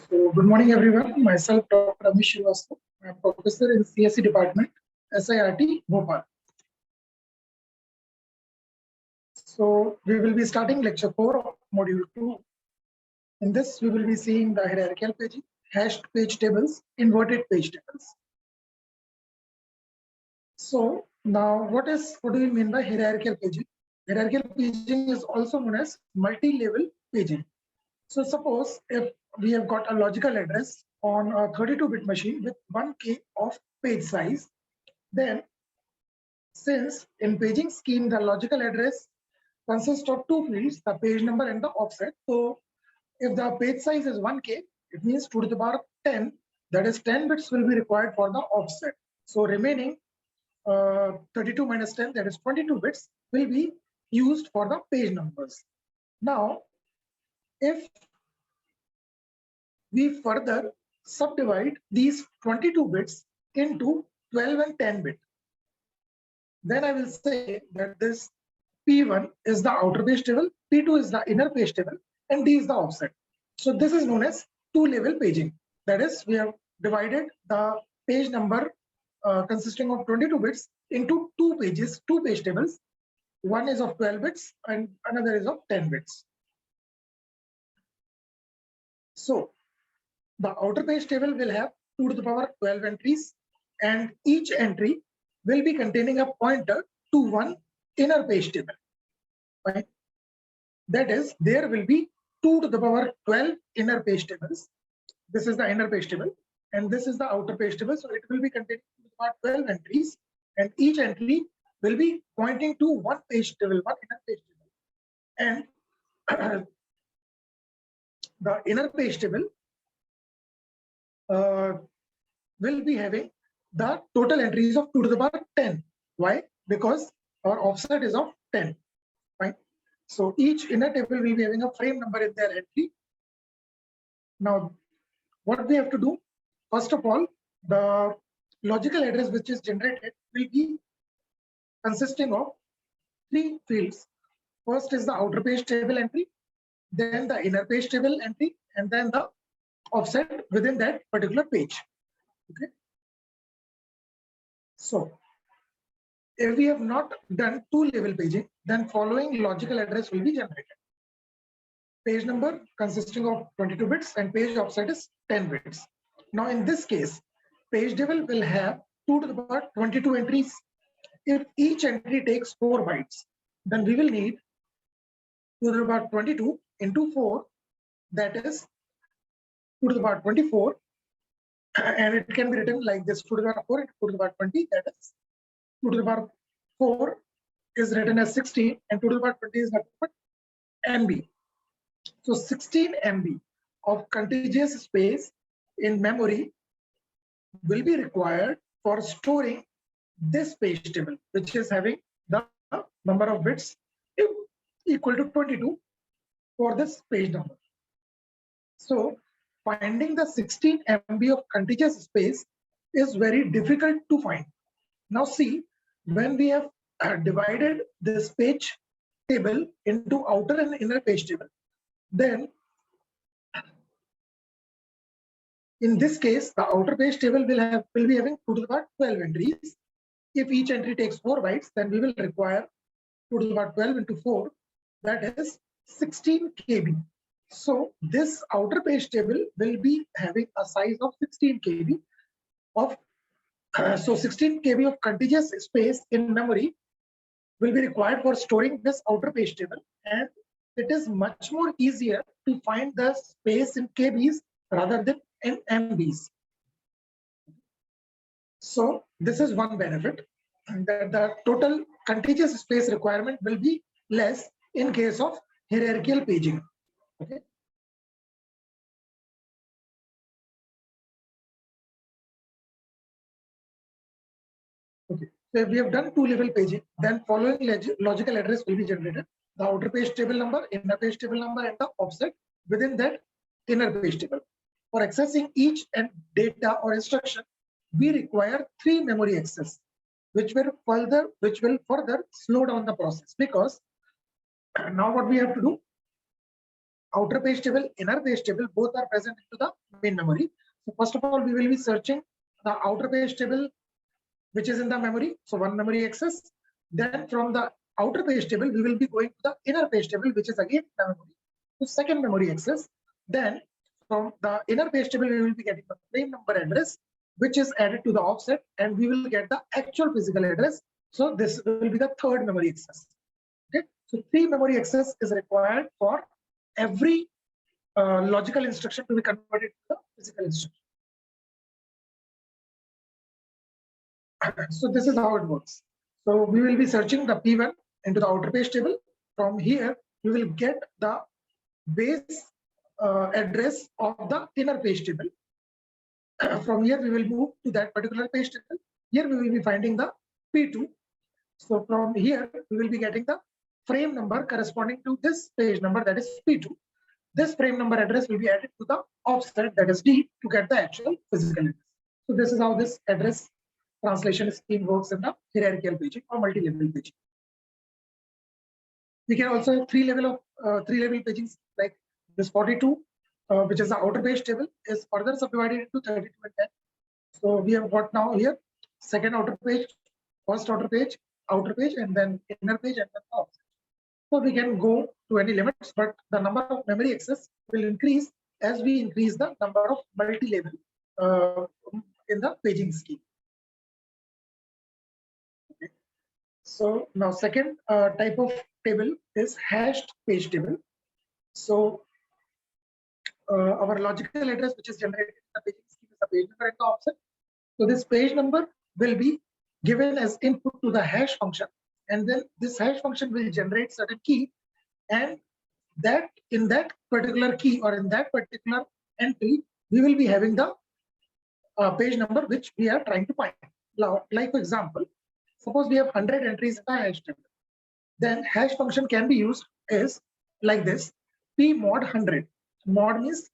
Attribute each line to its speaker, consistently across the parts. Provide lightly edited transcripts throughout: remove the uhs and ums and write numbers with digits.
Speaker 1: So, good morning, everyone. Myself, Dr. Amish Srivastava. I am professor in CSE department, SIRT, Bhopal. So, we will be starting lecture 4 of module 2. In this, we will be seeing the hierarchical paging, hashed page tables, inverted page tables. So, now what do we mean by hierarchical paging? Hierarchical paging is also known as multi-level paging. So suppose if we have got a logical address on a 32-bit machine with 1K of page size, then since in paging scheme, the logical address consists of two fields, the page number and the offset. So if the page size is 1K, it means 2 to the power 10, that is 10 bits will be required for the offset. So remaining 32 minus 10, that is 22 bits will be used for the page numbers. Now, if we further subdivide these 22 bits into 12 and 10 bit, then I will say that this P1 is the outer page table, P2 is the inner page table, and D is the offset. So this is known as two-level paging. That is, we have divided the page number consisting of 22 bits into two page tables. One is of 12 bits and another is of 10 bits. So the outer page table will have 2 to the power 12 entries, and each entry will be containing a pointer to one inner page table. Right? That is, there will be 2 to the power 12 inner page tables. This is the inner page table, and this is the outer page table. So it will be containing 2 to the power 12 entries, and each entry will be pointing to one page table, one inner page table. And the inner page table will be having the total entries of 2 to the power 10. Why? Because our offset is of 10. Right? So each inner table will be having a frame number in their entry. Now, what we have to do, first of all, the logical address which is generated will be consisting of three fields. First is the outer page table entry, then the inner page table entry, and then the offset within that particular page. Okay. So if we have not done two-level paging, then following logical address will be generated. Page number consisting of 22 bits and page offset is 10 bits. Now in this case, page table will have 2 to the power 22 entries. If each entry takes 4 bytes, then we will need 2 to the power 22 into 4, that is 2 to the power 24, and it can be written like this: 2 to the power 4 into 2 to the power 20, that is 2 to the power 4 is written as 16, and 2 to the power 20 is nothing but MB. So 16 MB of contiguous space in memory will be required for storing this page table, which is having the number of bits equal to 22 for this page number. So finding the 16 MB of contiguous space is very difficult to find. Now see, when we have divided this page table into outer and inner page table, then in this case, the outer page table will be having 2 to the power 12 entries. If each entry takes 4 bytes, then we will require 2 to the power 12 into 4, that is 16 KB. So this outer page table will be having a size of 16 KB of so 16 KB of contiguous space in memory will be required for storing this outer page table, and it is much more easier to find the space in KBs rather than in MBs. So this is one benefit, that the total contiguous space requirement will be less in case of hierarchical paging. Okay. Okay. So if we have done two-level paging, then following logical address will be generated: the outer page table number, inner page table number, and the offset within that inner page table. For accessing each and data or instruction, we require 3 memory access, which will further slow down the process, because now what we have to do, outer page table, inner page table, both are present into the main memory. So first of all, we will be searching the outer page table, which is in the memory. So one memory access. Then from the outer page table, we will be going to the inner page table, which is again the memory. So second memory access. Then from the inner page table, we will be getting the frame number address, which is added to the offset, and we will get the actual physical address. So this will be the third memory access. Okay, so 3 memory access is required for every logical instruction to be converted to the physical instruction. So this is how it works. So we will be searching the P1 into the outer page table. From here, we will get the base address of the inner page table. From here, we will move to that particular page table. Here, we will be finding the P2. So from here, we will be getting the frame number corresponding to this page number, that is P2. This frame number address will be added to the offset, that is D, to get the actual physical address. So this is how this address translation scheme works in the hierarchical paging or multi-level paging. We can also have three-level paging, like this 42, which is the outer page table, is further subdivided into 32 and 10. So we have got now here second outer page, first outer page, and then inner page, and then offset. So we can go to any limits, but the number of memory access will increase as we increase the number of multi-level in the paging scheme. Okay. So now second type of table is hashed page table. So our logical address, which is generated in the paging scheme, is the page number and the offset. So this page number will be given as input to the hash function, and then this hash function will generate certain key, and that in that particular key or in that particular entry, we will be having the page number which we are trying to find. Now, like for example, suppose we have 100 entries in the hash table. Then hash function can be used as like this: p mod 100. Mod means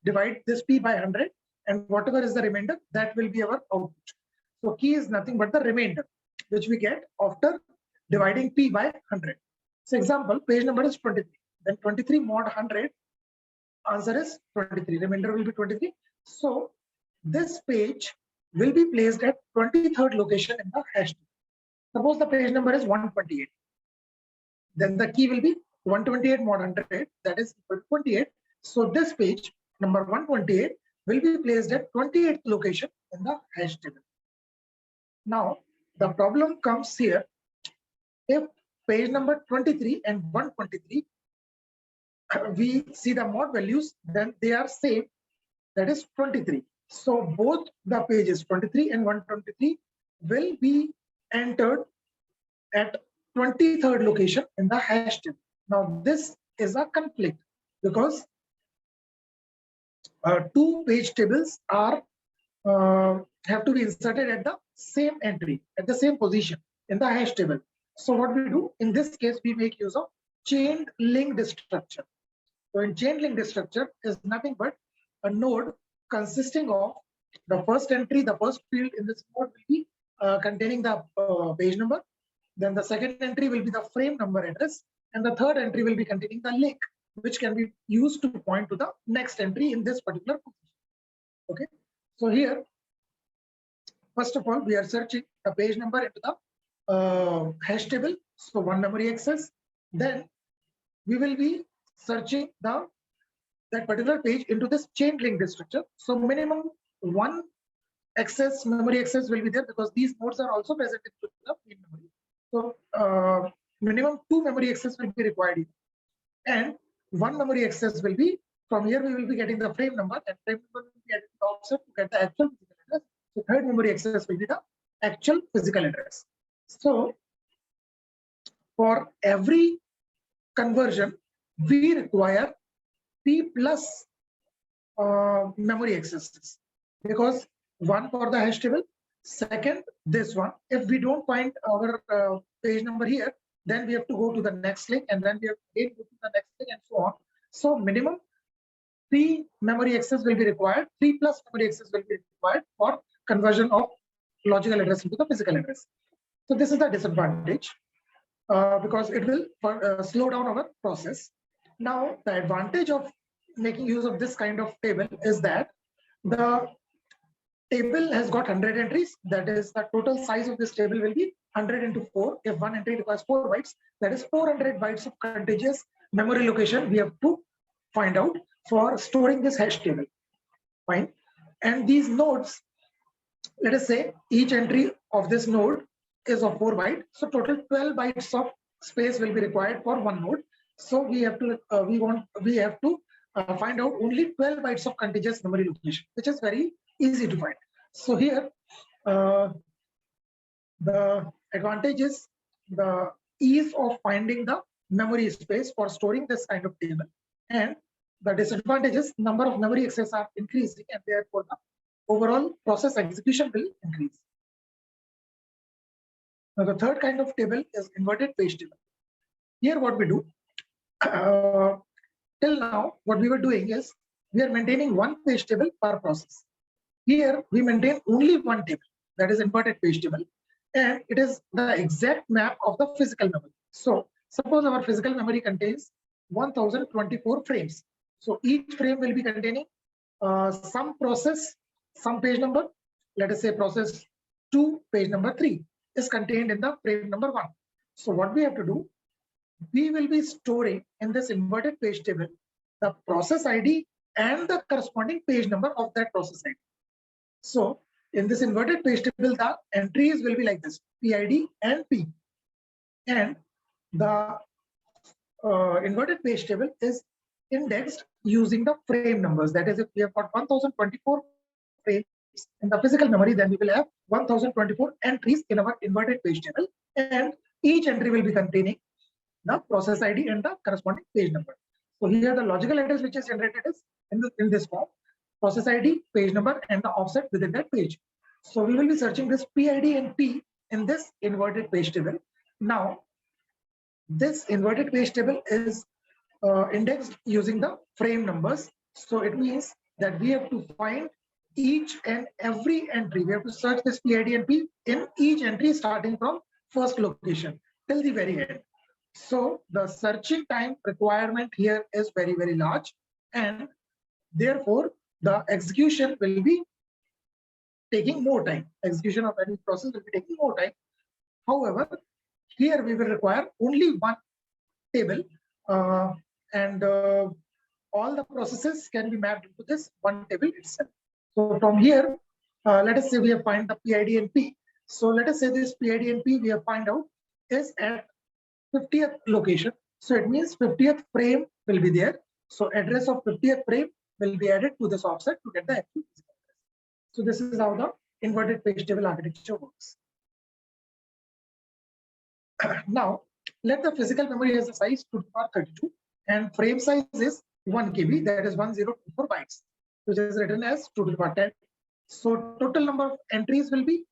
Speaker 1: divide this p by 100, and whatever is the remainder, that will be our output. So key is nothing but the remainder, which we get after dividing p by 100. So example, page number is 23. Then 23 mod 100, answer is 23. Remainder will be 23. So this page will be placed at 23rd location in the hash table. Suppose the page number is 128. Then the key will be 128 mod 100, that is 28. So this page number 128 will be placed at 28th location in the hash table. Now the problem comes here: if page number 23 and 123, we see the mod values, then they are same, that is 23. So both the pages 23 and 123 will be entered at 23rd location in the hash table. Now this is a conflict because two page tables are have to be inserted at the same entry, at the same position in the hash table. So what we do in this case, we make use of chained linked structure. So in chained linked structure is nothing but a node consisting of the first entry, the first field in this node will be containing the page number. Then the second entry will be the frame number address, and the third entry will be containing the link, which can be used to point to the next entry in this particular position. Okay, so here, first of all, we are searching the page number into the hash table. So one memory access. Then we will be searching that particular page into this chain linked structure. So minimum one memory access will be there because these nodes are also present in the main memory. So minimum 2 memory access will be required, and one memory access will be from here. We will be getting the frame number, and frame number will be added to the offset to get the actual physical address. So third memory access will be the actual physical address. So for every conversion, we require P plus memory accesses, because one for the hash table, second this one. If we don't find our page number here, then we have to go to the next link, and then we have to go to the next link, and so on. So minimum 3 memory access will be required. 3 plus memory access will be required for conversion of logical address into the physical address. So this is the disadvantage because it will slow down our process. Now, the advantage of making use of this kind of table is that the table has got 100 entries. That is, the total size of this table will be 100 into 4. If one entry requires 4 bytes, that is 400 bytes of contiguous memory location we have to find out for storing this hash table. Fine. And these nodes, let us say each entry of this node is of 4 bytes. So total 12 bytes of space will be required for one node. So we have to find out only 12 bytes of contiguous memory location, which is very easy to find. So here the advantage is the ease of finding the memory space for storing this kind of table, and the disadvantage is number of memory access are increasing, and therefore the overall process execution will increase. Now the third kind of table is inverted page table. Here what we do, till now what we were doing is we are maintaining one page table per process. Here we maintain only one table, that is inverted page table, and it is the exact map of the physical memory. So suppose our physical memory contains 1024 frames. So each frame will be containing some process, some page number. Let us say process 2, page number 3 is contained in the frame number 1. So what we have to do, we will be storing in this inverted page table the process ID and the corresponding page number of that process ID. So in this inverted page table, the entries will be like this: PID and P. And the inverted page table is indexed using the frame numbers. That is, if we have got 1024 frames in the physical memory, then we will have 1024 entries in our inverted page table, and each entry will be containing the process ID and the corresponding page number. So here the logical address which is generated is in this form: process ID, page number, and the offset within that page. So we will be searching this PID and P in this inverted page table. Now, this inverted page table is indexed using the frame numbers. So it means that we have to find each and every entry. We have to search this PID and P in each entry starting from first location till the very end. So the searching time requirement here is very, very large, and therefore the execution will be taking more time. Execution of any process will be taking more time. However, here we will require only one table, and all the processes can be mapped into this one table itself. So from here, let us say we have find the PID and P. So let us say this PID and P we have find out is at 50th location. So it means 50th frame will be there. So address of 50th frame will be added to this offset to get the actual physical address. So this is how the inverted page table architecture works. Now, let the physical memory has a size 2 to the power 32, and frame size is 1 KB, that is 1024 bytes, which is written as 2 to the power 10. So total number of entries will be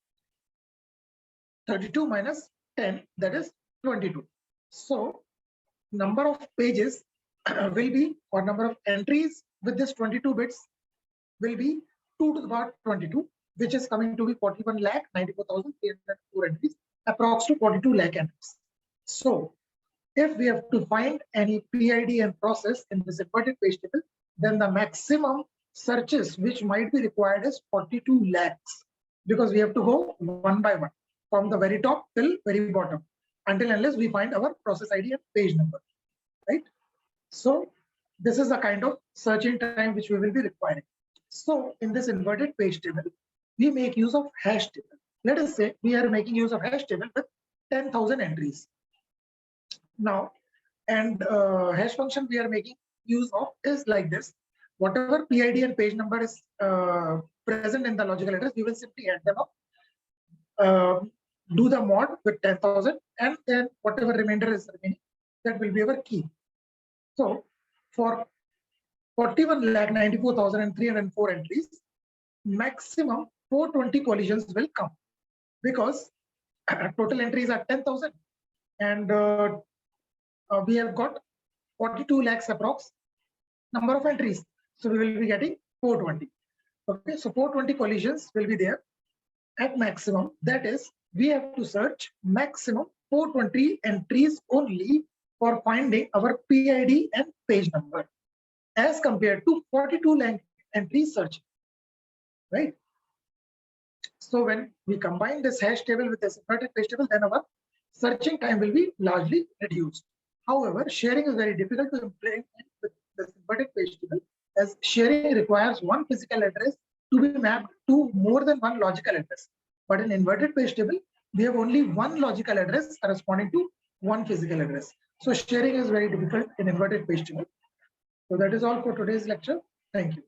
Speaker 1: 32 minus 10, that is 22. So number of pages will be, or number of entries with this 22 bits will be 2 to the power 22, which is coming to be 41,94,304 entries, approx to 42 lakh entries. So if we have to find any PID and process in this inverted page table, then the maximum searches which might be required is 42 lakhs, because we have to go one by one from the very top till very bottom, until unless we find our process ID and page number, right? So this is the kind of searching time which we will be requiring. So in this inverted page table, we make use of hash table. Let us say we are making use of hash table with 10,000 entries. Now, and hash function we are making use of is like this: whatever PID and page number is present in the logical address, we will simply add them up, do the mod with 10,000, and then whatever remainder is remaining, that will be our key. So for 41,94,304 entries, maximum 420 collisions will come, because total entries are 10,000, and we have got 42 lakhs approx number of entries. So we will be getting 420. Okay, so 420 collisions will be there at maximum. That is, we have to search maximum 420 entries only for finding our PID and page number as compared to 42 line entry search, right? So when we combine this hash table with this inverted page table, then our searching time will be largely reduced. However, sharing is very difficult to implement with the inverted page table, as sharing requires one physical address to be mapped to more than one logical address. But in inverted page table, we have only one logical address corresponding to one physical address. So sharing is very difficult in inverted page table. So that is all for today's lecture. Thank you.